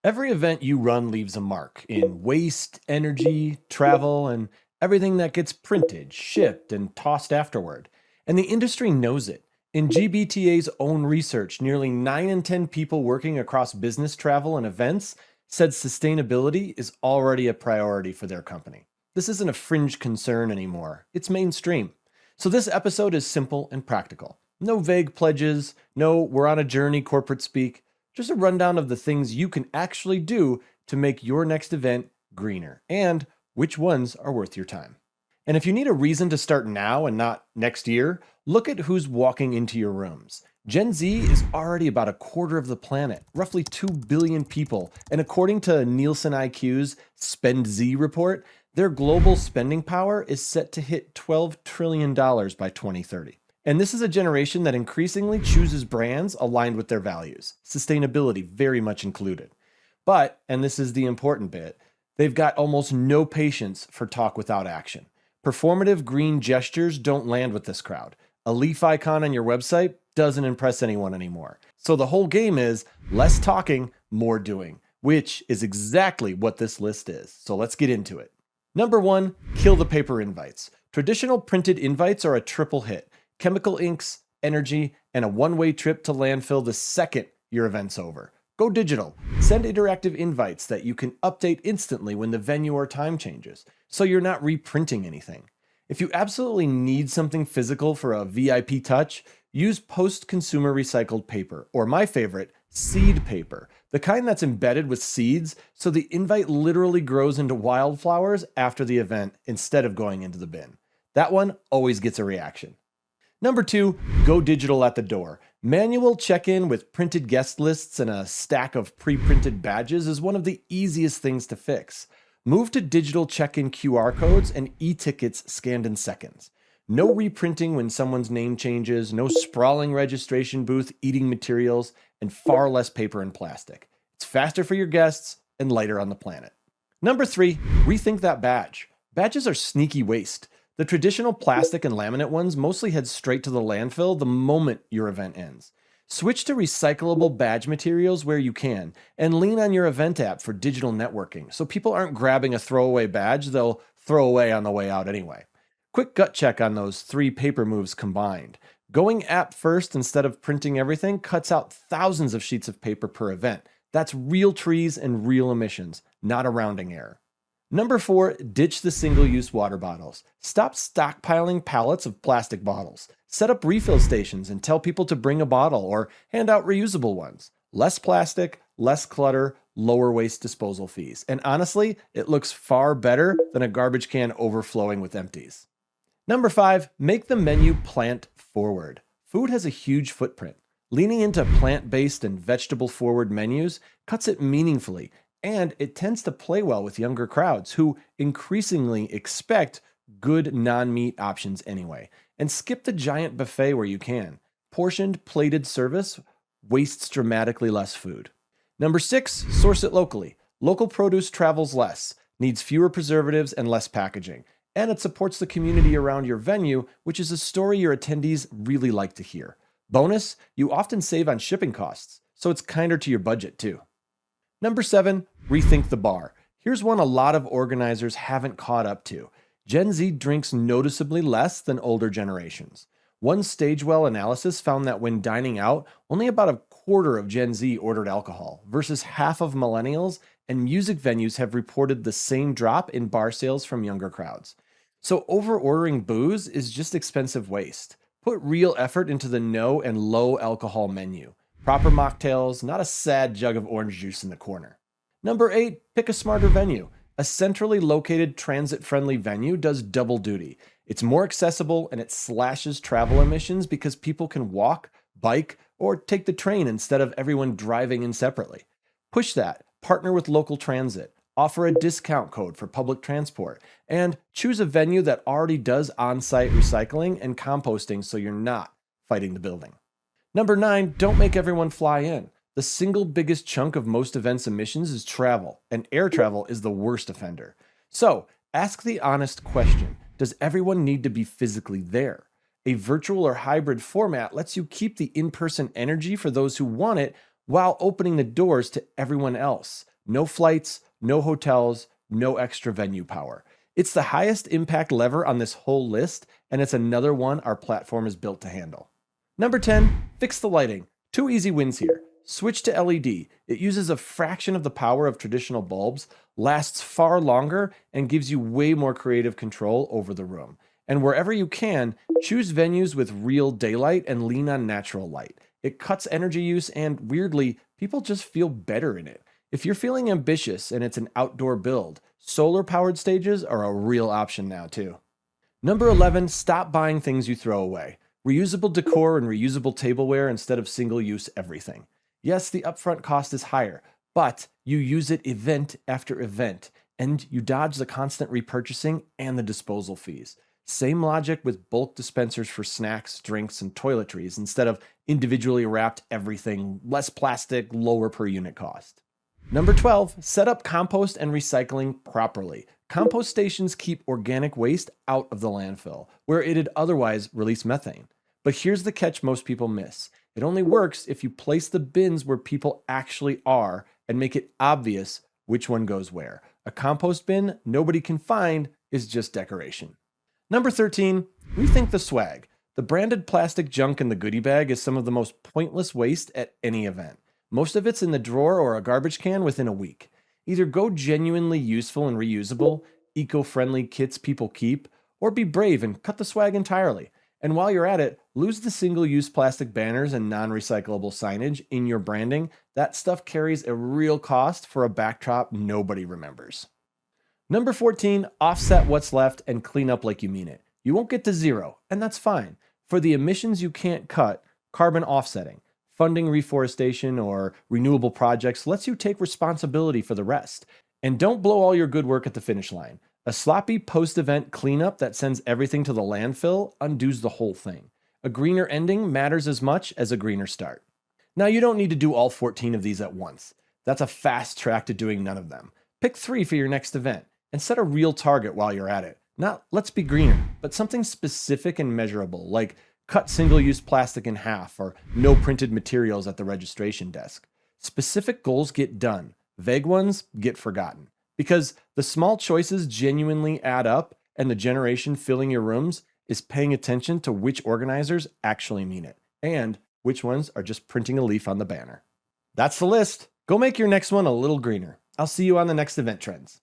Every event you run leaves a mark in waste, energy, travel, and everything that gets printed, shipped, and tossed afterward. And the industry knows it. In GBTA's own research, nearly 9 in 10 people working across business travel and events said sustainability is already a priority for their company. This isn't a fringe concern anymore, it's mainstream. So, this episode is simple and practical. No vague pledges, no we're on a journey corporate speak. Just a rundown of the things you can actually do to make your next event greener and which ones are worth your time. And if you need a reason to start now and not next year, look at who's walking into your rooms. Gen Z is already about a quarter of the planet, roughly 2 billion people, and according to NielsenIQ's Spend Z report, their global spending power is set to hit $12 trillion by 2030. And this is a generation that increasingly chooses brands aligned with their values, sustainability very much included. But, and this is the important bit, they've got almost no patience for talk without action. Performative green gestures don't land with this crowd. A leaf icon on your website doesn't impress anyone anymore. So the whole game is less talking, more doing, which is exactly what this list is. So let's get into it. Number 1, kill the paper invites. Traditional printed invites are a triple hit. Chemical inks, energy, and a one-way trip to landfill the second your event's over. Go digital. Send interactive invites that you can update instantly when the venue or time changes, so you're not reprinting anything. If you absolutely need something physical for a VIP touch, use post-consumer recycled paper, or my favorite, seed paper, the kind that's embedded with seeds so the invite literally grows into wildflowers after the event instead of going into the bin. That one always gets a reaction. Number 2, go digital at the door. Manual check-in with printed guest lists and a stack of pre-printed badges is one of the easiest things to fix. Move to digital check-in QR codes and e-tickets scanned in seconds. No reprinting when someone's name changes, no sprawling registration booth eating materials, and far less paper and plastic. It's faster for your guests and lighter on the planet. Number 3, rethink that badge. Badges are sneaky waste. The traditional plastic and laminate ones mostly head straight to the landfill the moment your event ends. Switch to recyclable badge materials where you can, and lean on your event app for digital networking so people aren't grabbing a throwaway badge they'll throw away on the way out anyway. Quick gut check on those 3 paper moves combined. Going app first instead of printing everything cuts out thousands of sheets of paper per event. That's real trees and real emissions, not a rounding error. Number 4, ditch the single-use water bottles. Stop stockpiling pallets of plastic bottles. Set up refill stations and tell people to bring a bottle or hand out reusable ones. Less plastic, less clutter, lower waste disposal fees. And honestly, it looks far better than a garbage can overflowing with empties. Number 5, make the menu plant-forward. Food has a huge footprint. Leaning into plant-based and vegetable-forward menus cuts it meaningfully, and it tends to play well with younger crowds who increasingly expect good non-meat options anyway. And skip the giant buffet where you can. Portioned, plated service wastes dramatically less food. Number 6, source it locally. Local produce travels less, needs fewer preservatives and less packaging. And it supports the community around your venue, which is a story your attendees really like to hear. Bonus, you often save on shipping costs, so it's kinder to your budget too. Number 7, rethink the bar. Here's one a lot of organizers haven't caught up to. Gen Z drinks noticeably less than older generations. One Stagewell analysis found that when dining out, only about a quarter of Gen Z ordered alcohol, versus half of millennials, and music venues have reported the same drop in bar sales from younger crowds. So over-ordering booze is just expensive waste. Put real effort into the no and low alcohol menu. Proper mocktails, not a sad jug of orange juice in the corner. Number 8, pick a smarter venue. A centrally located transit-friendly venue does double duty. It's more accessible and it slashes travel emissions because people can walk, bike, or take the train instead of everyone driving in separately. Push that. Partner with local transit. Offer a discount code for public transport. And choose a venue that already does on-site recycling and composting so you're not fighting the building. Number 9, don't make everyone fly in. The single biggest chunk of most events' emissions is travel, and air travel is the worst offender. So, ask the honest question, does everyone need to be physically there? A virtual or hybrid format lets you keep the in-person energy for those who want it while opening the doors to everyone else. No flights, no hotels, no extra venue power. It's the highest impact lever on this whole list, and it's another one our platform is built to handle. Number 10, fix the lighting. 2 easy wins here. Switch to LED. It uses a fraction of the power of traditional bulbs, lasts far longer, and gives you way more creative control over the room. And wherever you can, choose venues with real daylight and lean on natural light. It cuts energy use, and weirdly, people just feel better in it. If you're feeling ambitious and it's an outdoor build, solar-powered stages are a real option now too. Number 11, stop buying things you throw away. Reusable decor and reusable tableware instead of single-use everything. Yes, the upfront cost is higher, but you use it event after event, and you dodge the constant repurchasing and the disposal fees. Same logic with bulk dispensers for snacks, drinks, and toiletries instead of individually wrapped everything, less plastic, lower per unit cost. Number 12, set up compost and recycling properly. Compost stations keep organic waste out of the landfill, where it'd otherwise release methane. But here's the catch most people miss. It only works if you place the bins where people actually are and make it obvious which one goes where. A compost bin nobody can find is just decoration. Number 13, rethink the swag. The branded plastic junk in the goodie bag is some of the most pointless waste at any event. Most of it's in the drawer or a garbage can within a week. Either go genuinely useful and reusable, eco-friendly kits people keep, or be brave and cut the swag entirely. And while you're at it, lose the single-use plastic banners and non-recyclable signage in your branding. That stuff carries a real cost for a backdrop nobody remembers. Number 14, offset what's left and clean up like you mean it. You won't get to zero, and that's fine. For the emissions you can't cut, carbon offsetting, funding reforestation or renewable projects lets you take responsibility for the rest. And don't blow all your good work at the finish line. A sloppy post-event cleanup that sends everything to the landfill undoes the whole thing. A greener ending matters as much as a greener start. Now, you don't need to do all 14 of these at once. That's a fast track to doing none of them. Pick 3 for your next event and set a real target while you're at it. Not let's be greener, but something specific and measurable, like cut single-use plastic in half or no printed materials at the registration desk. Specific goals get done. Vague ones get forgotten. Because the small choices genuinely add up, and the generation filling your rooms is paying attention to which organizers actually mean it, and which ones are just printing a leaf on the banner. That's the list. Go make your next one a little greener. I'll see you on the next Event Trends.